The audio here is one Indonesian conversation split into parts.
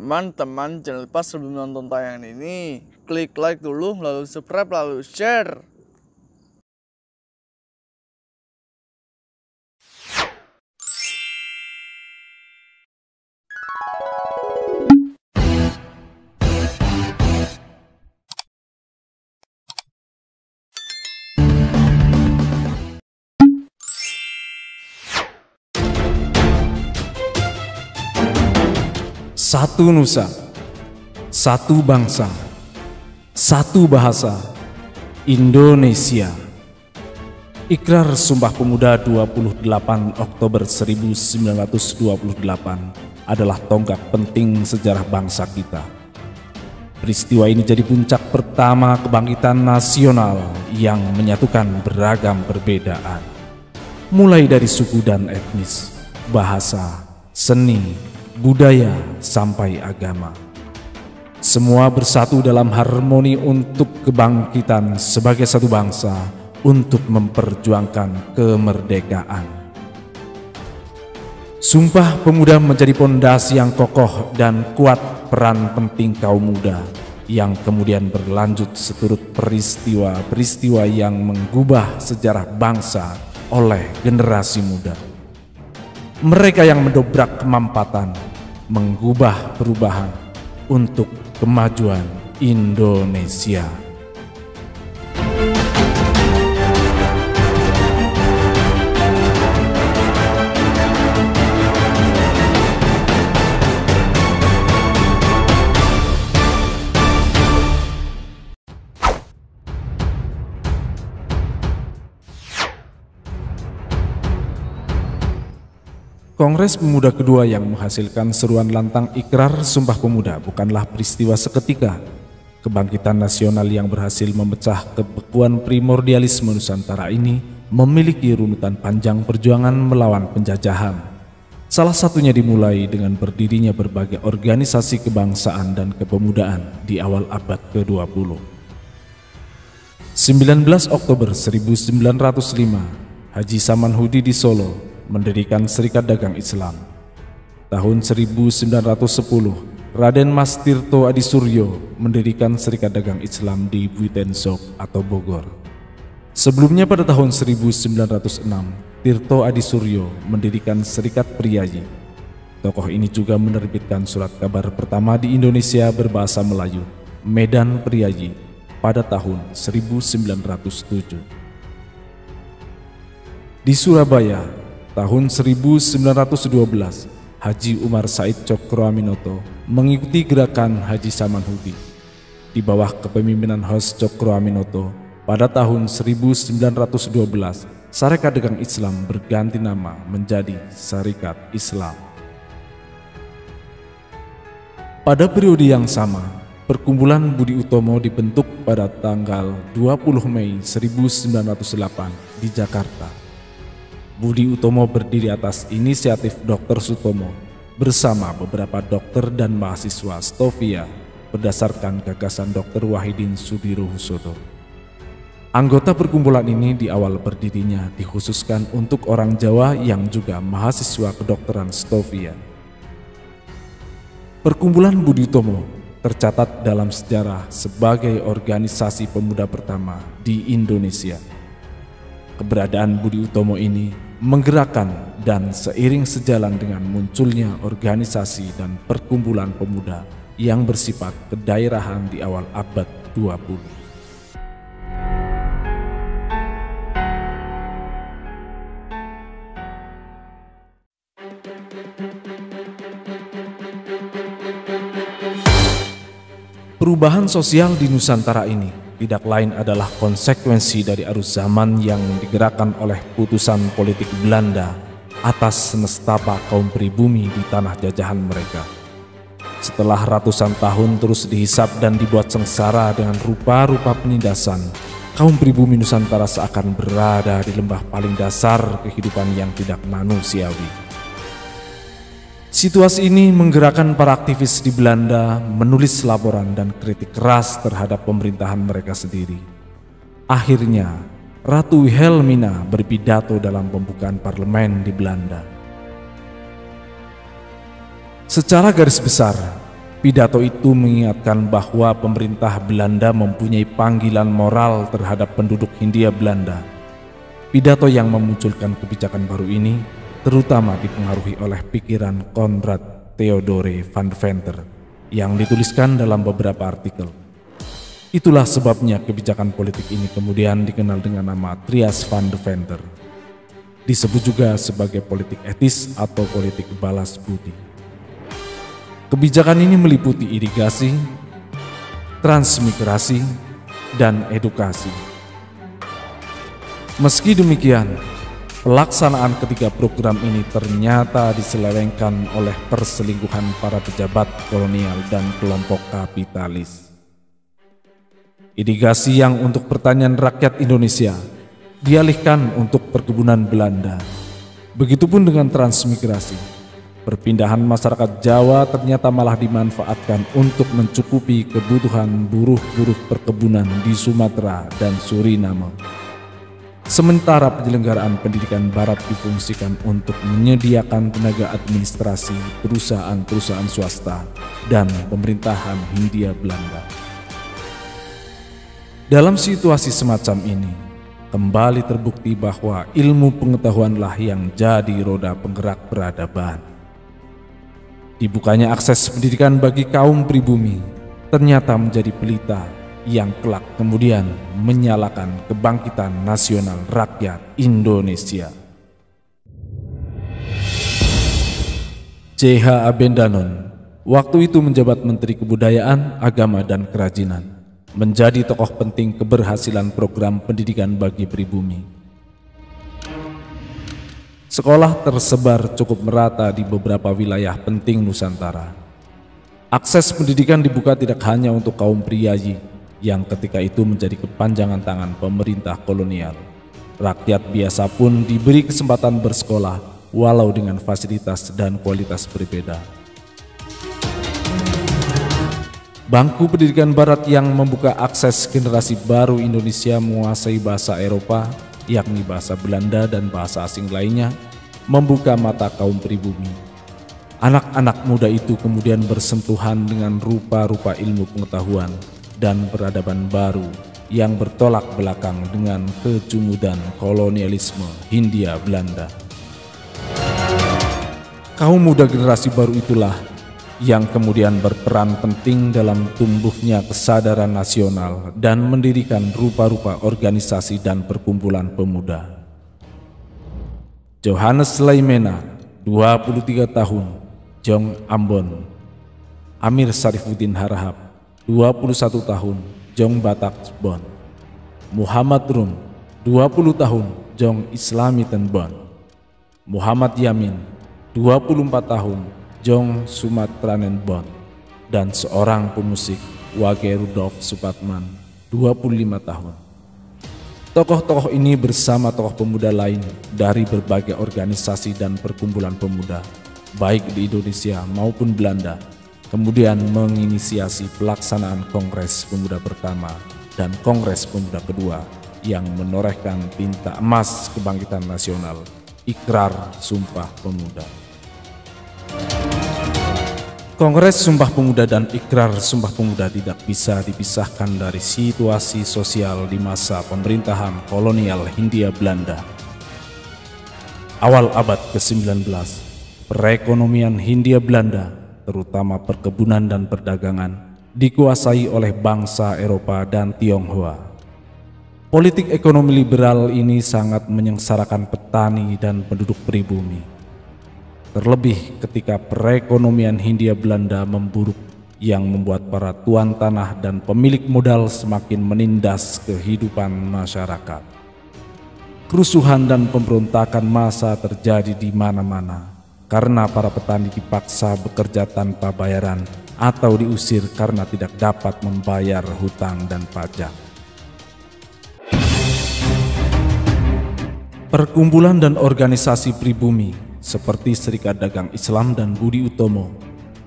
Teman-teman, jangan lupa sebelum nonton tayangan ini, klik like dulu, lalu subscribe, lalu share. Satu nusa, satu bangsa, satu bahasa, Indonesia. Ikrar Sumpah Pemuda 28 Oktober 1928 adalah tonggak penting sejarah bangsa kita. Peristiwa ini jadi puncak pertama kebangkitan nasional yang menyatukan beragam perbedaan, mulai dari suku dan etnis, bahasa, seni, budaya, sampai agama. Semua bersatu dalam harmoni untuk kebangkitan sebagai satu bangsa untuk memperjuangkan kemerdekaan. Sumpah Pemuda menjadi pondasi yang kokoh dan kuat peran penting kaum muda yang kemudian berlanjut seturut peristiwa-peristiwa yang menggubah sejarah bangsa oleh generasi muda. Mereka yang mendobrak kemampatan, menggubah perubahan untuk kemajuan Indonesia. Kongres Pemuda kedua yang menghasilkan seruan lantang Ikrar Sumpah Pemuda bukanlah peristiwa seketika. Kebangkitan nasional yang berhasil memecah kebekuan primordialisme Nusantara ini memiliki runutan panjang perjuangan melawan penjajahan. Salah satunya dimulai dengan berdirinya berbagai organisasi kebangsaan dan kepemudaan di awal abad ke-20. 19 Oktober 1905, Haji Samanhudi di Solo mendirikan Serikat Dagang Islam. Tahun 1910, Raden Mas Tirto Adisuryo mendirikan Serikat Dagang Islam di Buitensok atau Bogor. Sebelumnya pada tahun 1906, Tirto Adisuryo mendirikan Serikat Priyayi. Tokoh ini juga menerbitkan surat kabar pertama di Indonesia berbahasa Melayu, Medan Priyayi, pada tahun 1907. Di Surabaya, tahun 1912, Haji Umar Said Cokroaminoto mengikuti gerakan Haji Samanhudi. Di bawah kepemimpinan Hos Cokroaminoto, pada tahun 1912, Sarekat Dagang Islam berganti nama menjadi Sarekat Islam. Pada periode yang sama, Perkumpulan Budi Utomo dibentuk pada tanggal 20 Mei 1908 di Jakarta. Budi Utomo berdiri atas inisiatif Dr. Sutomo bersama beberapa dokter dan mahasiswa Stovia berdasarkan gagasan Dr. Wahidin Sudirohusodo. Anggota perkumpulan ini di awal berdirinya dikhususkan untuk orang Jawa yang juga mahasiswa kedokteran Stovia. Perkumpulan Budi Utomo tercatat dalam sejarah sebagai organisasi pemuda pertama di Indonesia. Keberadaan Budi Utomo ini menggerakkan dan seiring sejalan dengan munculnya organisasi dan perkumpulan pemuda yang bersifat kedaerahan di awal abad 20. Perubahan sosial di Nusantara ini tidak lain adalah konsekuensi dari arus zaman yang digerakkan oleh putusan politik Belanda atas semestapa kaum pribumi di tanah jajahan mereka. Setelah ratusan tahun terus dihisap dan dibuat sengsara dengan rupa-rupa penindasan, kaum pribumi Nusantara seakan berada di lembah paling dasar kehidupan yang tidak manusiawi. Situasi ini menggerakkan para aktivis di Belanda menulis laporan dan kritik keras terhadap pemerintahan mereka sendiri. Akhirnya, Ratu Wilhelmina berpidato dalam pembukaan parlemen di Belanda. Secara garis besar, Pidato itu mengingatkan bahwa pemerintah Belanda mempunyai panggilan moral terhadap penduduk Hindia Belanda. Pidato yang memunculkan kebijakan baru ini terutama dipengaruhi oleh pikiran Konrad Theodore van Venter yang dituliskan dalam beberapa artikel. Itulah sebabnya kebijakan politik ini kemudian dikenal dengan nama Trias van de Venter. Disebut juga sebagai politik etis atau politik balas budi. Kebijakan ini meliputi irigasi, transmigrasi, dan edukasi. Meski demikian, pelaksanaan ketiga program ini ternyata diselewengkan oleh perselingkuhan para pejabat kolonial dan kelompok kapitalis. Irigasi yang untuk pertanian rakyat Indonesia dialihkan untuk perkebunan Belanda. Begitupun dengan transmigrasi. Perpindahan masyarakat Jawa ternyata malah dimanfaatkan untuk mencukupi kebutuhan buruh-buruh perkebunan di Sumatera dan Suriname. Sementara penyelenggaraan pendidikan Barat difungsikan untuk menyediakan tenaga administrasi perusahaan-perusahaan swasta dan pemerintahan Hindia Belanda. Dalam situasi semacam ini, kembali terbukti bahwa ilmu pengetahuanlah yang jadi roda penggerak peradaban. Dibukanya akses pendidikan bagi kaum pribumi ternyata menjadi pelita yang kelak kemudian menyalakan kebangkitan nasional rakyat Indonesia. C.H. Abendanon waktu itu menjabat Menteri Kebudayaan, Agama, dan Kerajinan, menjadi tokoh penting keberhasilan program pendidikan bagi pribumi. Sekolah tersebar cukup merata di beberapa wilayah penting Nusantara. Akses pendidikan dibuka tidak hanya untuk kaum priayi yang ketika itu menjadi kepanjangan tangan pemerintah kolonial. Rakyat biasa pun diberi kesempatan bersekolah walau dengan fasilitas dan kualitas berbeda. Bangku pendidikan Barat yang membuka akses generasi baru Indonesia menguasai bahasa Eropa, yakni bahasa Belanda dan bahasa asing lainnya, membuka mata kaum pribumi. Anak-anak muda itu kemudian bersentuhan dengan rupa-rupa ilmu pengetahuan dan peradaban baru yang bertolak belakang dengan kejumudan kolonialisme Hindia Belanda. Kaum muda generasi baru itulah yang kemudian berperan penting dalam tumbuhnya kesadaran nasional dan mendirikan rupa-rupa organisasi dan perkumpulan pemuda. Johannes Laimena, 23 tahun, Jong Ambon. Amir Sarifuddin Harahap, 21 tahun, Jong Batak Bon. Muhammad Rum, 20 tahun, Jong Islamiten Bon. Muhammad Yamin, 24 tahun, Jong Sumatranen Bon, dan seorang pemusik, Wage Rudolf Supatman, 25 tahun. Tokoh-tokoh ini bersama tokoh pemuda lain dari berbagai organisasi dan perkumpulan pemuda, baik di Indonesia maupun Belanda, kemudian menginisiasi pelaksanaan Kongres Pemuda pertama dan Kongres Pemuda kedua yang menorehkan tinta emas kebangkitan nasional, Ikrar Sumpah Pemuda. Kongres Sumpah Pemuda dan Ikrar Sumpah Pemuda tidak bisa dipisahkan dari situasi sosial di masa pemerintahan kolonial Hindia Belanda. Awal abad ke-19, perekonomian Hindia Belanda, terutama perkebunan dan perdagangan, dikuasai oleh bangsa Eropa dan Tionghoa. Politik ekonomi liberal ini sangat menyengsarakan petani dan penduduk pribumi. Terlebih ketika perekonomian Hindia Belanda memburuk yang membuat para tuan tanah dan pemilik modal semakin menindas kehidupan masyarakat. Kerusuhan dan pemberontakan massa terjadi di mana-mana karena para petani dipaksa bekerja tanpa bayaran atau diusir karena tidak dapat membayar hutang dan pajak. Perkumpulan dan organisasi pribumi seperti Serikat Dagang Islam dan Budi Utomo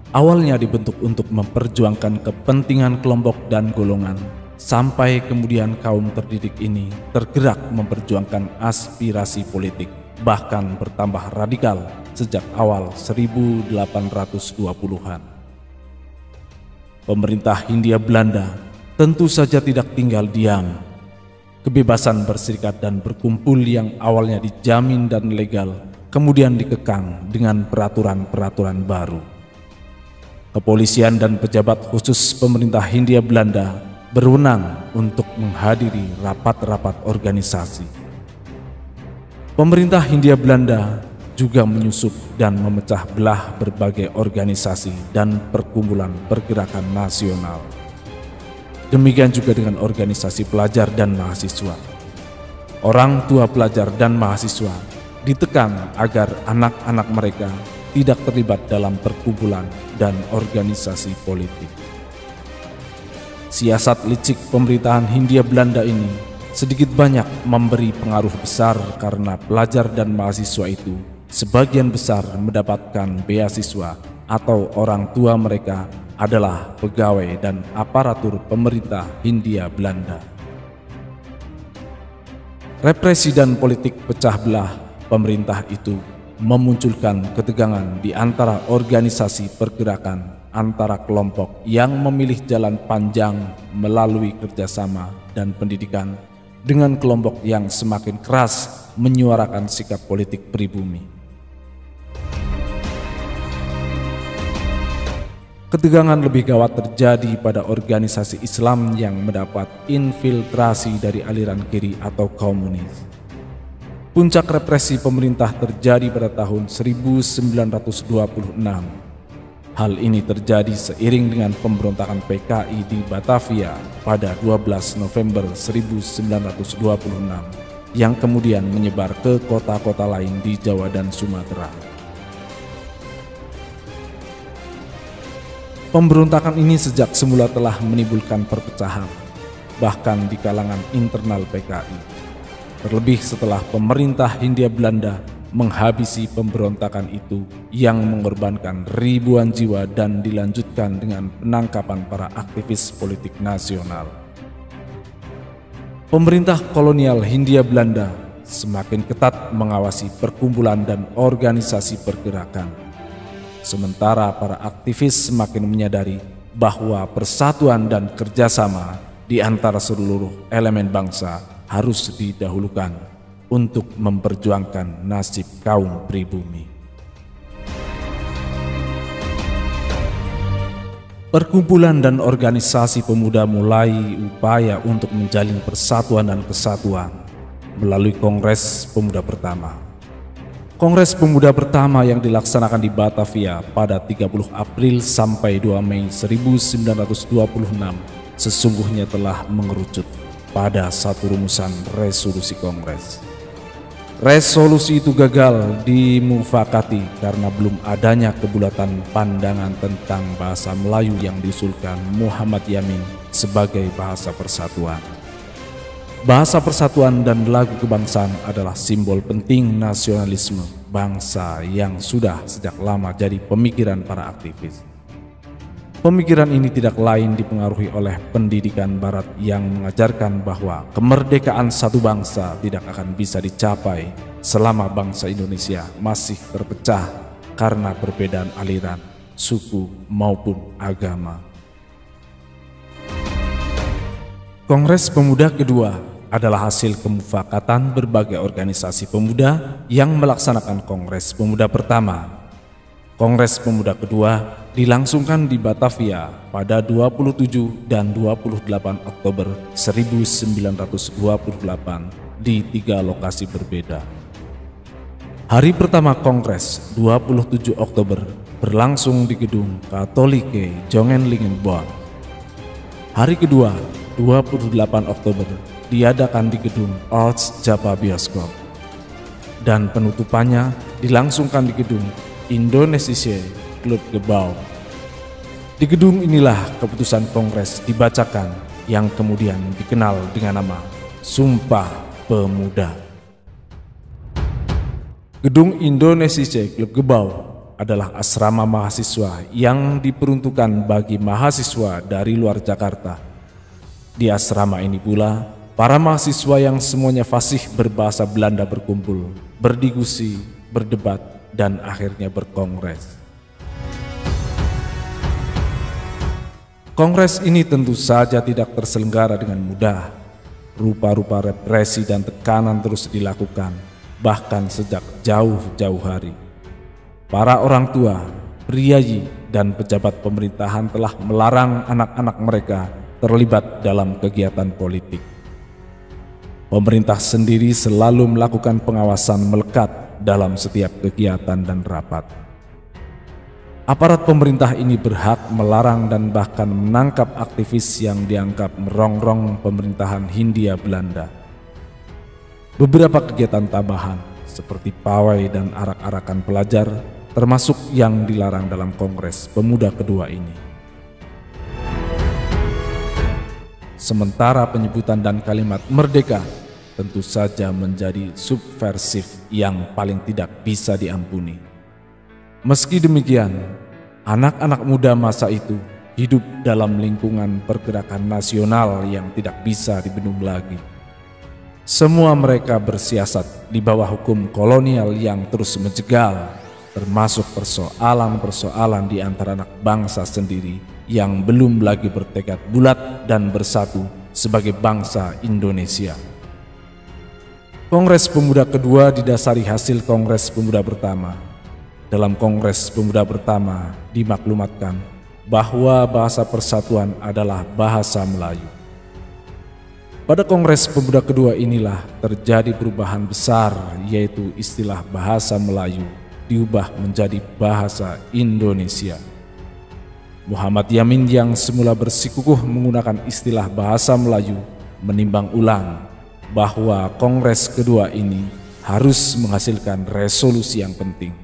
awalnya dibentuk untuk memperjuangkan kepentingan kelompok dan golongan, sampai kemudian kaum terdidik ini tergerak memperjuangkan aspirasi politik, bahkan bertambah radikal sejak awal 1820-an. pemerintah Hindia Belanda tentu saja tidak tinggal diam. Kebebasan berserikat dan berkumpul yang awalnya dijamin dan legal kemudian dikekang dengan peraturan-peraturan baru. Kepolisian dan pejabat khusus pemerintah Hindia Belanda berwenang untuk menghadiri rapat-rapat organisasi. Pemerintah Hindia Belanda juga menyusup dan memecah belah berbagai organisasi dan perkumpulan pergerakan nasional. Demikian juga dengan organisasi pelajar dan mahasiswa. Orang tua pelajar dan mahasiswa ditekan agar anak-anak mereka tidak terlibat dalam perkumpulan dan organisasi politik. Siasat licik pemerintahan Hindia Belanda ini sedikit banyak memberi pengaruh besar karena pelajar dan mahasiswa itu sebagian besar mendapatkan beasiswa atau orang tua mereka adalah pegawai dan aparatur pemerintah Hindia Belanda. Represi dan politik pecah belah pemerintah itu memunculkan ketegangan di antara organisasi pergerakan antara kelompok yang memilih jalan panjang melalui kerjasama dan pendidikan dengan kelompok yang semakin keras menyuarakan sikap politik pribumi. Ketegangan lebih gawat terjadi pada organisasi Islam yang mendapat infiltrasi dari aliran kiri atau komunis. Puncak represi pemerintah terjadi pada tahun 1926. Hal ini terjadi seiring dengan pemberontakan PKI di Batavia pada 12 November 1926 yang kemudian menyebar ke kota-kota lain di Jawa dan Sumatera. Pemberontakan ini sejak semula telah menimbulkan perpecahan, bahkan di kalangan internal PKI. Terlebih setelah pemerintah Hindia Belanda menghabisi pemberontakan itu yang mengorbankan ribuan jiwa dan dilanjutkan dengan penangkapan para aktivis politik nasional. Pemerintah kolonial Hindia Belanda semakin ketat mengawasi perkumpulan dan organisasi pergerakan. Sementara para aktivis semakin menyadari bahwa persatuan dan kerjasama di antara seluruh elemen bangsa harus didahulukan untuk memperjuangkan nasib kaum pribumi. Perkumpulan dan organisasi pemuda mulai upaya untuk menjalin persatuan dan kesatuan melalui Kongres Pemuda Pertama. Kongres Pemuda pertama yang dilaksanakan di Batavia pada 30 April sampai 2 Mei 1926 sesungguhnya telah mengerucut pada satu rumusan resolusi Kongres. Resolusi itu gagal dimufakati karena belum adanya kebulatan pandangan tentang bahasa Melayu yang diusulkan Muhammad Yamin sebagai bahasa persatuan. Bahasa persatuan dan lagu kebangsaan adalah simbol penting nasionalisme bangsa yang sudah sejak lama jadi pemikiran para aktivis. Pemikiran ini tidak lain dipengaruhi oleh pendidikan Barat yang mengajarkan bahwa kemerdekaan satu bangsa tidak akan bisa dicapai selama bangsa Indonesia masih terpecah karena perbedaan aliran, suku maupun agama. Kongres Pemuda kedua adalah hasil kemufakatan berbagai organisasi pemuda yang melaksanakan Kongres Pemuda pertama. Kongres Pemuda kedua dilangsungkan di Batavia pada 27 dan 28 Oktober 1928 di 3 lokasi berbeda. Hari pertama Kongres 27 Oktober berlangsung di Gedung Katholike Jongenlingenbaan. Hari kedua 28 Oktober diadakan di Gedung Arts Java Bioskop dan penutupannya dilangsungkan di Gedung Indonesische Club Gebouw. Di gedung inilah keputusan Kongres dibacakan yang kemudian dikenal dengan nama Sumpah Pemuda. Gedung Indonesische Club Gebouw adalah asrama mahasiswa yang diperuntukkan bagi mahasiswa dari luar Jakarta. Di asrama ini pula para mahasiswa yang semuanya fasih berbahasa Belanda berkumpul, berdiskusi, berdebat, dan akhirnya berkongres. Kongres ini tentu saja tidak terselenggara dengan mudah. Rupa-rupa represi dan tekanan terus dilakukan, bahkan sejak jauh-jauh hari. Para orang tua, priayi, dan pejabat pemerintahan telah melarang anak-anak mereka terlibat dalam kegiatan politik. Pemerintah sendiri selalu melakukan pengawasan melekat dalam setiap kegiatan dan rapat. Aparat pemerintah ini berhak melarang dan bahkan menangkap aktivis yang dianggap merongrong pemerintahan Hindia Belanda. Beberapa kegiatan tambahan seperti pawai dan arak-arakan pelajar termasuk yang dilarang dalam Kongres Pemuda kedua ini. Sementara penyebutan dan kalimat merdeka tentu saja menjadi subversif yang paling tidak bisa diampuni. Meski demikian, anak-anak muda masa itu hidup dalam lingkungan pergerakan nasional yang tidak bisa dibendung lagi. Semua mereka bersiasat di bawah hukum kolonial yang terus menjegal, termasuk persoalan-persoalan di antara anak bangsa sendiri yang belum lagi bertekad bulat dan bersatu sebagai bangsa Indonesia. Kongres Pemuda kedua didasari hasil Kongres Pemuda pertama. Dalam Kongres Pemuda pertama dimaklumatkan bahwa bahasa persatuan adalah bahasa Melayu. Pada Kongres Pemuda kedua inilah terjadi perubahan besar, yaitu istilah bahasa Melayu diubah menjadi bahasa Indonesia. Muhammad Yamin yang semula bersikukuh menggunakan istilah bahasa Melayu menimbang ulang bahwa Kongres kedua ini harus menghasilkan resolusi yang penting.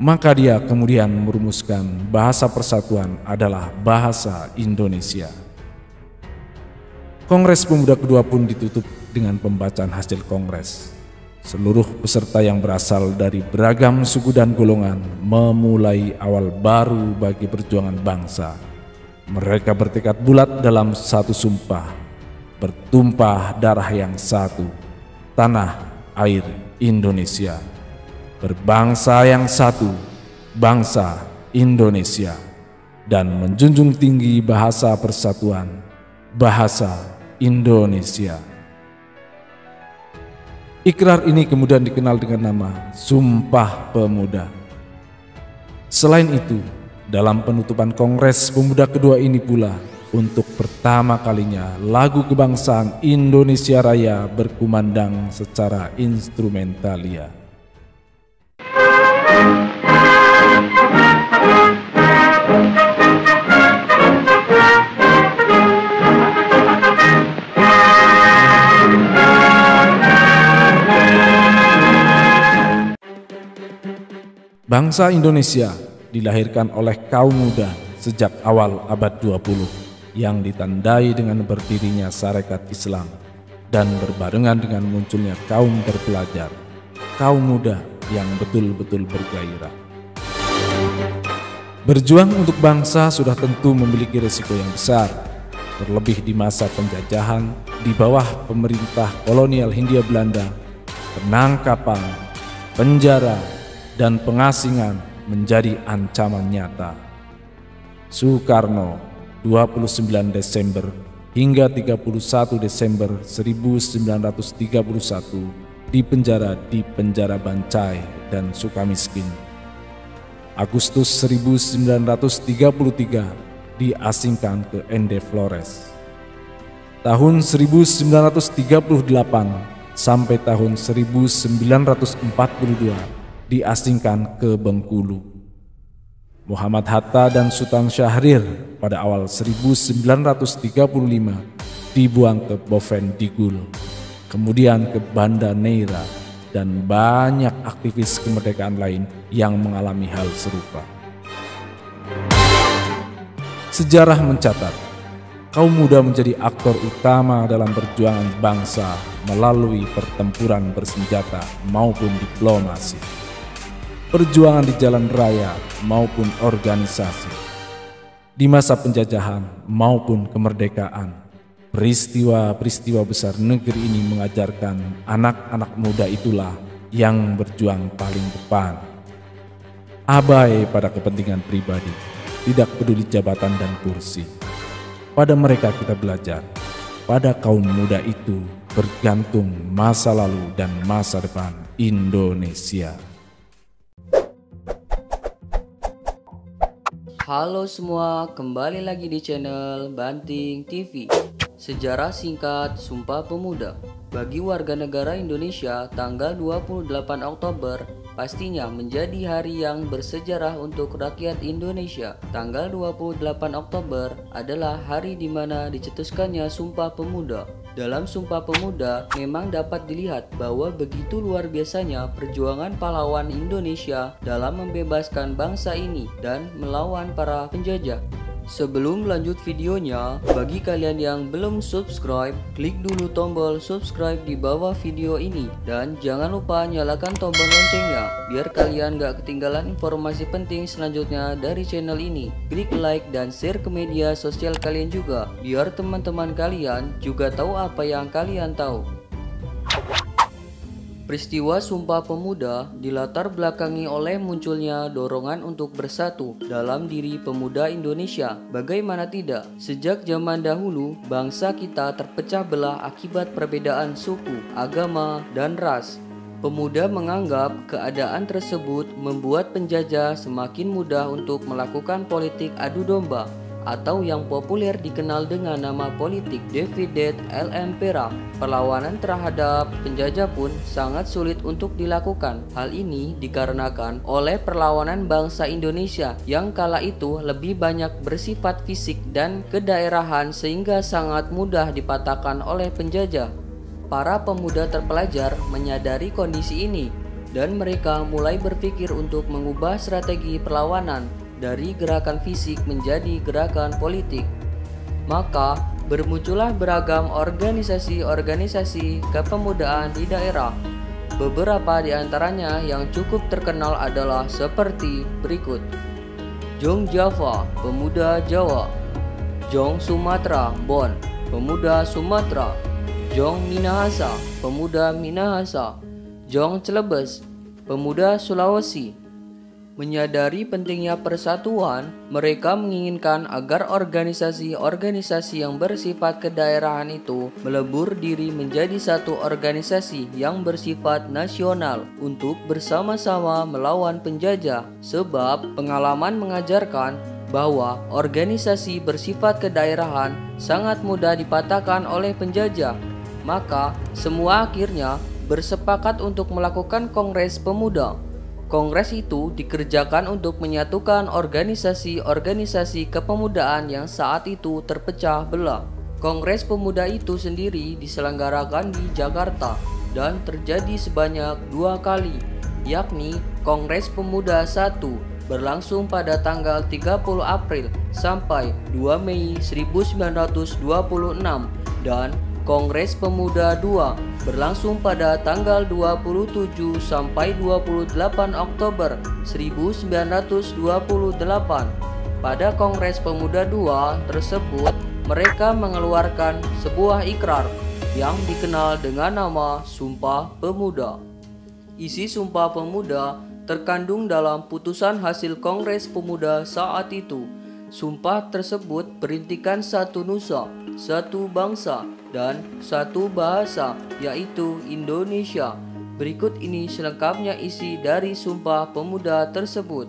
Maka dia kemudian merumuskan bahasa persatuan adalah bahasa Indonesia. Kongres Pemuda kedua pun ditutup dengan pembacaan hasil Kongres. Seluruh peserta yang berasal dari beragam suku dan golongan memulai awal baru bagi perjuangan bangsa. Mereka bertekad bulat dalam satu sumpah, bertumpah darah yang satu, tanah air Indonesia, berbangsa yang satu, bangsa Indonesia, dan menjunjung tinggi bahasa persatuan, bahasa Indonesia. Ikrar ini kemudian dikenal dengan nama Sumpah Pemuda. Selain itu, dalam penutupan Kongres Pemuda kedua ini pula, untuk pertama kalinya lagu kebangsaan Indonesia Raya berkumandang secara instrumentalia. Bangsa Indonesia dilahirkan oleh kaum muda sejak awal abad 20 yang ditandai dengan berdirinya Sarekat Islam dan berbarengan dengan munculnya kaum terpelajar, kaum muda yang betul-betul bergairah. Berjuang untuk bangsa sudah tentu memiliki risiko yang besar, terlebih di masa penjajahan di bawah pemerintah kolonial Hindia Belanda. Penangkapan, penjara, dan pengasingan menjadi ancaman nyata. Soekarno 29 Desember hingga 31 Desember 1931 dipenjara di penjara Bancai dan Sukamiskin. Agustus 1933 diasingkan ke Ende Flores. Tahun 1938 sampai tahun 1942 diasingkan ke Bengkulu. Muhammad Hatta dan Sultan Syahrir pada awal 1935 dibuang ke Bovendigul, kemudian ke Banda Neira, dan banyak aktivis kemerdekaan lain yang mengalami hal serupa. Sejarah mencatat, kaum muda menjadi aktor utama dalam perjuangan bangsa melalui pertempuran bersenjata maupun diplomasi, perjuangan di jalan raya maupun organisasi. Di masa penjajahan maupun kemerdekaan, peristiwa-peristiwa besar negeri ini mengajarkan anak-anak muda itulah yang berjuang paling depan. Abai pada kepentingan pribadi, tidak peduli jabatan dan kursi. Pada mereka kita belajar, pada kaum muda itu bergantung masa lalu dan masa depan Indonesia. Halo semua, kembali lagi di channel Banting TV. Sejarah singkat Sumpah Pemuda. Bagi warga negara Indonesia, tanggal 28 Oktober pastinya menjadi hari yang bersejarah untuk rakyat Indonesia. Tanggal 28 Oktober adalah hari di mana dicetuskannya Sumpah Pemuda. Dalam Sumpah Pemuda memang dapat dilihat bahwa begitu luar biasanya perjuangan pahlawan Indonesia dalam membebaskan bangsa ini dan melawan para penjajah. Sebelum lanjut videonya, bagi kalian yang belum subscribe, klik dulu tombol subscribe di bawah video ini. Dan jangan lupa nyalakan tombol loncengnya, biar kalian gak ketinggalan informasi penting selanjutnya dari channel ini. Klik like dan share ke media sosial kalian juga, biar teman-teman kalian juga tahu apa yang kalian tahu. Peristiwa Sumpah Pemuda dilatar belakangi oleh munculnya dorongan untuk bersatu dalam diri pemuda Indonesia. Bagaimana tidak, sejak zaman dahulu bangsa kita terpecah belah akibat perbedaan suku, agama, dan ras. Pemuda menganggap keadaan tersebut membuat penjajah semakin mudah untuk melakukan politik adu domba, atau yang populer dikenal dengan nama politik divided impera. Perlawanan terhadap penjajah pun sangat sulit untuk dilakukan. Hal ini dikarenakan oleh perlawanan bangsa Indonesia yang kala itu lebih banyak bersifat fisik dan kedaerahan sehingga sangat mudah dipatahkan oleh penjajah. Para pemuda terpelajar menyadari kondisi ini dan mereka mulai berpikir untuk mengubah strategi perlawanan dari gerakan fisik menjadi gerakan politik. Maka bermuncullah beragam organisasi-organisasi kepemudaan di daerah. Beberapa di antaranya yang cukup terkenal adalah seperti berikut: Jong Java, Pemuda Jawa; Jong Sumatera, Bon, Pemuda Sumatera; Jong Minahasa, Pemuda Minahasa; Jong Celebes, Pemuda Sulawesi. Menyadari pentingnya persatuan, mereka menginginkan agar organisasi-organisasi yang bersifat kedaerahan itu melebur diri menjadi satu organisasi yang bersifat nasional untuk bersama-sama melawan penjajah. Sebab pengalaman mengajarkan bahwa organisasi bersifat kedaerahan sangat mudah dipatahkan oleh penjajah. Maka semua akhirnya bersepakat untuk melakukan Kongres Pemuda. Kongres itu dikerjakan untuk menyatukan organisasi-organisasi kepemudaan yang saat itu terpecah belah. Kongres Pemuda itu sendiri diselenggarakan di Jakarta dan terjadi sebanyak 2 kali, yakni Kongres Pemuda 1 berlangsung pada tanggal 30 April sampai 2 Mei 1926 dan Kongres Pemuda 2 berlangsung pada tanggal 27 sampai 28 Oktober 1928. Pada Kongres Pemuda 2 tersebut, mereka mengeluarkan sebuah ikrar yang dikenal dengan nama Sumpah Pemuda. Isi Sumpah Pemuda terkandung dalam putusan hasil Kongres Pemuda saat itu. Sumpah tersebut berintikan satu nusa, satu bangsa, dan satu bahasa, yaitu Indonesia. Berikut ini selengkapnya isi dari Sumpah Pemuda tersebut.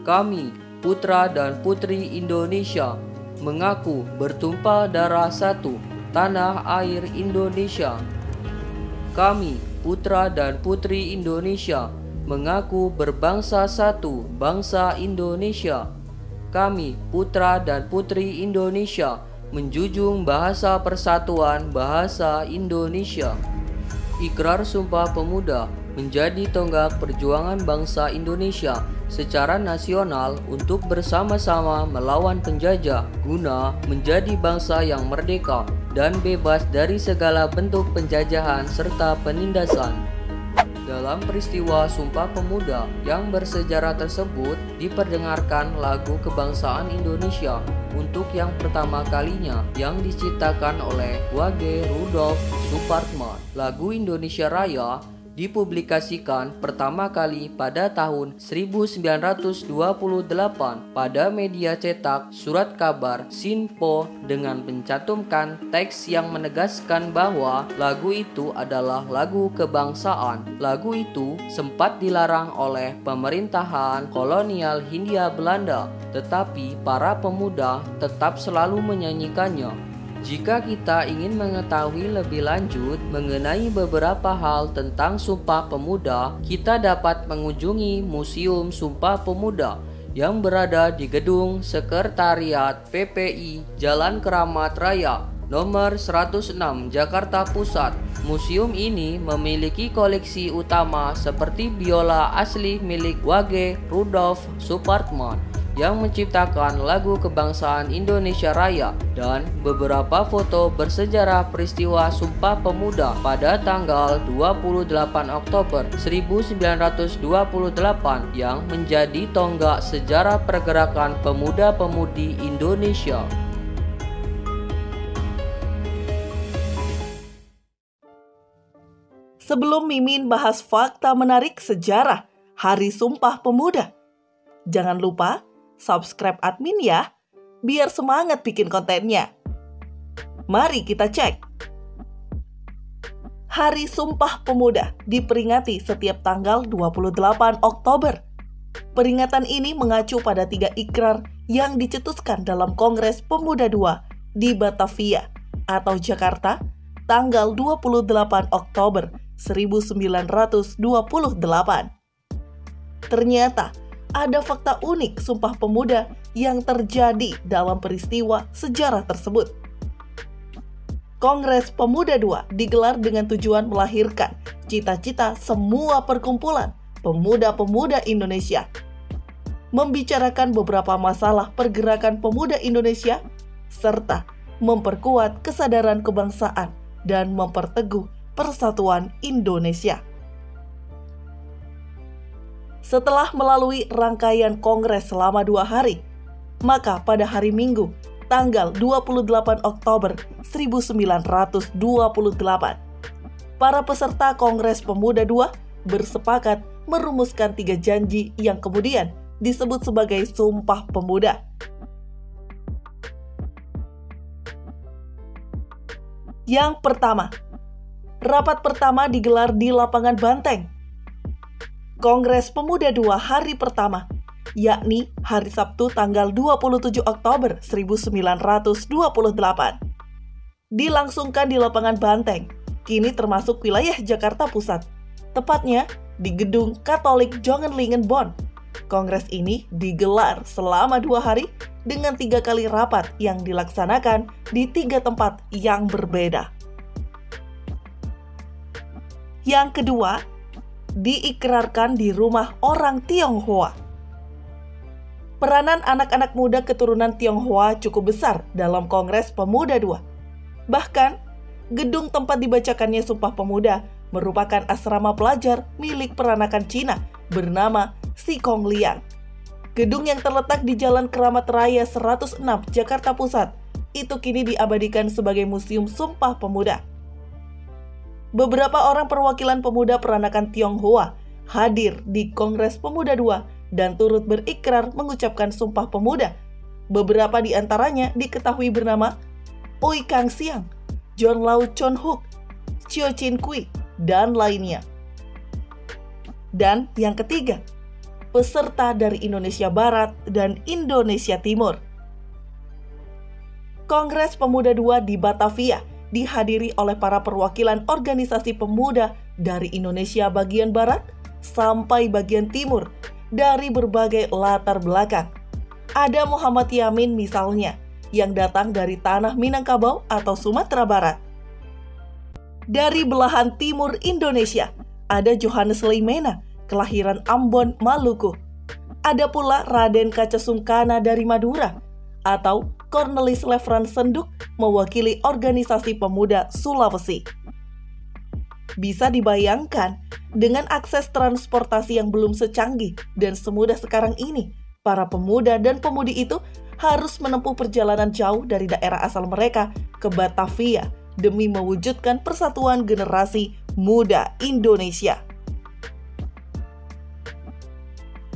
Kami, putra dan putri Indonesia, mengaku bertumpah darah satu, tanah air Indonesia. Kami, putra dan putri Indonesia, mengaku berbangsa satu, bangsa Indonesia. Kami, putra dan putri Indonesia, menjunjung bahasa persatuan bahasa Indonesia. Ikrar Sumpah Pemuda menjadi tonggak perjuangan bangsa Indonesia secara nasional untuk bersama-sama melawan penjajah guna menjadi bangsa yang merdeka dan bebas dari segala bentuk penjajahan serta penindasan. Dalam peristiwa Sumpah Pemuda yang bersejarah tersebut diperdengarkan lagu kebangsaan Indonesia untuk yang pertama kalinya yang diciptakan oleh Wage Rudolf Supratman. Lagu Indonesia Raya dipublikasikan pertama kali pada tahun 1928 pada media cetak surat kabar Sinpo dengan mencantumkan teks yang menegaskan bahwa lagu itu adalah lagu kebangsaan. Lagu itu sempat dilarang oleh pemerintahan kolonial Hindia Belanda, tetapi para pemuda tetap selalu menyanyikannya. Jika kita ingin mengetahui lebih lanjut mengenai beberapa hal tentang Sumpah Pemuda, kita dapat mengunjungi Museum Sumpah Pemuda yang berada di Gedung Sekretariat PPI Jalan Keramat Raya, nomor 106, Jakarta Pusat. Museum ini memiliki koleksi utama seperti biola asli milik Wage Rudolf Supratman yang menciptakan lagu kebangsaan Indonesia Raya dan beberapa foto bersejarah peristiwa Sumpah Pemuda pada tanggal 28 Oktober 1928 yang menjadi tonggak sejarah pergerakan pemuda-pemudi Indonesia. Sebelum Mimin bahas fakta menarik sejarah Hari Sumpah Pemuda, jangan lupa subscribe admin ya, biar semangat bikin kontennya. Mari kita cek. Hari Sumpah Pemuda diperingati setiap tanggal 28 Oktober. Peringatan ini mengacu pada 3 ikrar yang dicetuskan dalam Kongres Pemuda II di Batavia atau Jakarta tanggal 28 Oktober 1928. Ternyata ada fakta unik Sumpah Pemuda yang terjadi dalam peristiwa sejarah tersebut. Kongres Pemuda II digelar dengan tujuan melahirkan cita-cita semua perkumpulan pemuda-pemuda Indonesia, membicarakan beberapa masalah pergerakan pemuda Indonesia, serta memperkuat kesadaran kebangsaan dan memperteguh persatuan Indonesia. Setelah melalui rangkaian kongres selama 2 hari, maka pada hari Minggu, tanggal 28 Oktober 1928, para peserta Kongres Pemuda II bersepakat merumuskan 3 janji yang kemudian disebut sebagai Sumpah Pemuda. Yang pertama, rapat pertama digelar di Lapangan Banteng. Kongres Pemuda II hari pertama, yakni hari Sabtu tanggal 27 Oktober 1928, dilangsungkan di Lapangan Banteng, kini termasuk wilayah Jakarta Pusat, tepatnya di Gedung Katolik Jongenlingen Bonn. Kongres ini digelar selama 2 hari dengan 3 kali rapat yang dilaksanakan di 3 tempat yang berbeda. Yang kedua, diikrarkan di rumah orang Tionghoa. Peranan anak-anak muda keturunan Tionghoa cukup besar dalam Kongres Pemuda II. Bahkan, gedung tempat dibacakannya Sumpah Pemuda merupakan asrama pelajar milik peranakan Cina bernama Sikong Liang. Gedung yang terletak di Jalan Keramat Raya 106, Jakarta Pusat, itu kini diabadikan sebagai Museum Sumpah Pemuda. Beberapa orang perwakilan pemuda peranakan Tionghoa hadir di Kongres Pemuda II dan turut berikrar mengucapkan Sumpah Pemuda. Beberapa di antaranya diketahui bernama Ui Kang Siang, John Lau Chon Huk, Chio Chin Kui, dan lainnya. Dan yang ketiga, peserta dari Indonesia Barat dan Indonesia Timur. Kongres Pemuda II di Batavia dihadiri oleh para perwakilan organisasi pemuda dari Indonesia bagian Barat sampai bagian Timur dari berbagai latar belakang. Ada Muhammad Yamin misalnya, yang datang dari tanah Minangkabau atau Sumatera Barat. Dari belahan timur Indonesia, ada Johannes Leimena, kelahiran Ambon, Maluku. Ada pula Raden Kaca Sungkana dari Madura, atau Cornelis Lefran Senduk mewakili organisasi pemuda Sulawesi. Bisa dibayangkan, dengan akses transportasi yang belum secanggih dan semudah sekarang ini, para pemuda dan pemudi itu harus menempuh perjalanan jauh dari daerah asal mereka ke Batavia demi mewujudkan persatuan generasi muda Indonesia.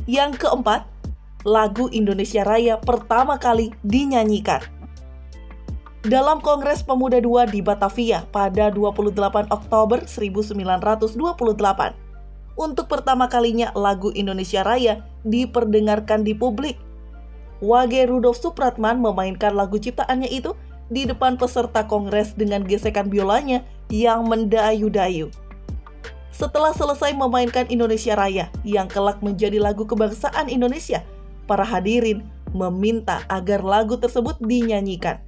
Yang keempat, lagu Indonesia Raya pertama kali dinyanyikan. Dalam Kongres Pemuda II di Batavia pada 28 Oktober 1928, untuk pertama kalinya lagu Indonesia Raya diperdengarkan di publik. Wage Rudolf Supratman memainkan lagu ciptaannya itu di depan peserta kongres dengan gesekan biolanya yang mendayu-dayu. Setelah selesai memainkan Indonesia Raya yang kelak menjadi lagu kebangsaan Indonesia, para hadirin meminta agar lagu tersebut dinyanyikan.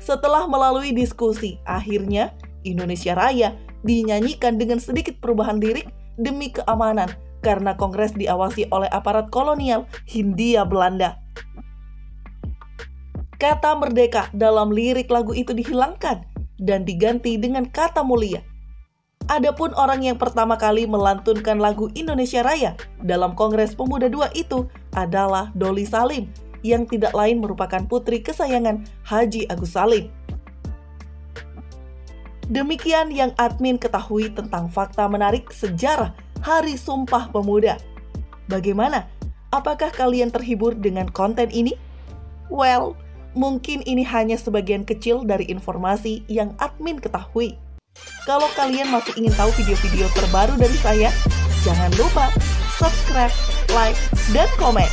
Setelah melalui diskusi, akhirnya Indonesia Raya dinyanyikan dengan sedikit perubahan lirik demi keamanan karena kongres diawasi oleh aparat kolonial Hindia Belanda. Kata merdeka dalam lirik lagu itu dihilangkan dan diganti dengan kata mulia. Adapun orang yang pertama kali melantunkan lagu Indonesia Raya dalam Kongres Pemuda II itu adalah Doli Salim, yang tidak lain merupakan putri kesayangan Haji Agus Salim. Demikian yang admin ketahui tentang fakta menarik sejarah Hari Sumpah Pemuda. Bagaimana? Apakah kalian terhibur dengan konten ini? Well, mungkin ini hanya sebagian kecil dari informasi yang admin ketahui. Kalau kalian masih ingin tahu video-video terbaru dari saya, jangan lupa subscribe, like, dan komen.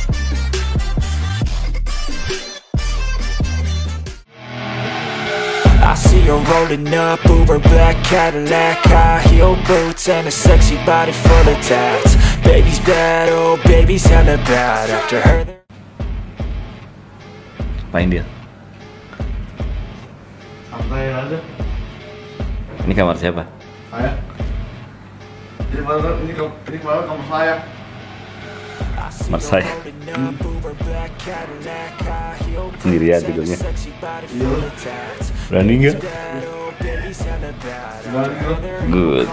I see her rolling up, Uber black Cadillac, high heel boots and a sexy body full of tats. Baby's bad, oh baby's hella bad. After her Apain dia? Santai aja. Ini kamar siapa? Saya. Ini kamar saya. Kamar saya. Sendirian tidurnya. Berani nggak? Good.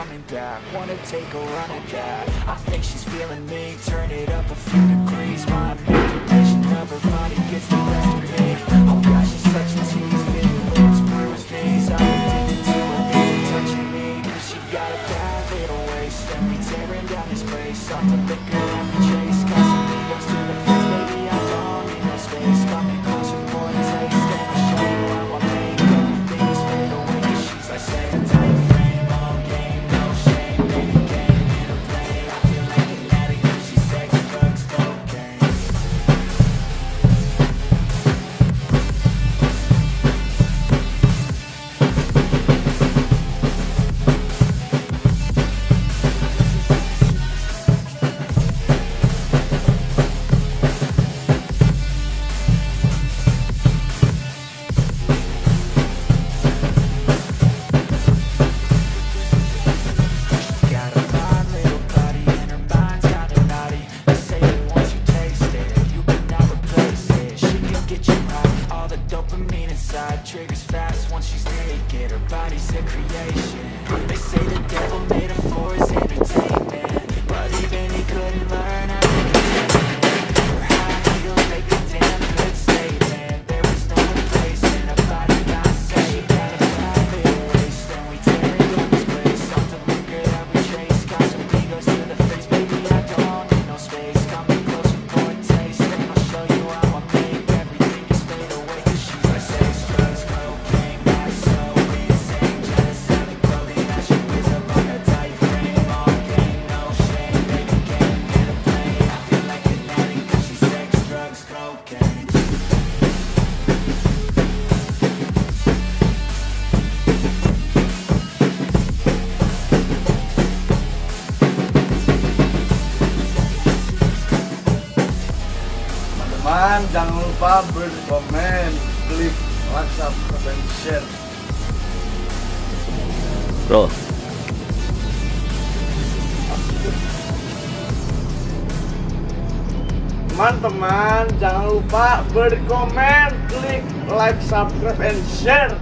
Triggers fast once she's naked, her body's a creation. They say the devil made her for his entertainment, but even he couldn't learn how to contain it. Her high heels make a damn good statement. There is no replacing a body not safe. She got a bad little waist, and we tearing down this place. Off the liquor that we chase, got some egos to the face. Baby, I don't need no space. Come in closer for a taste, and I'll show you how I make everything just fade away. 'Cause she's like sex, drugs, cocaine, body so insane. Jealous of the clothing that she wears up on her tight frame. All game, no shame, baby can't get a plane. I feel like an addict 'cause she's sex, drugs, cocaine. Teman-teman, jangan lupa berkomen, klik like, subscribe, dan share. Bro, Teman-teman, jangan lupa berkomen, klik like, subscribe, and share.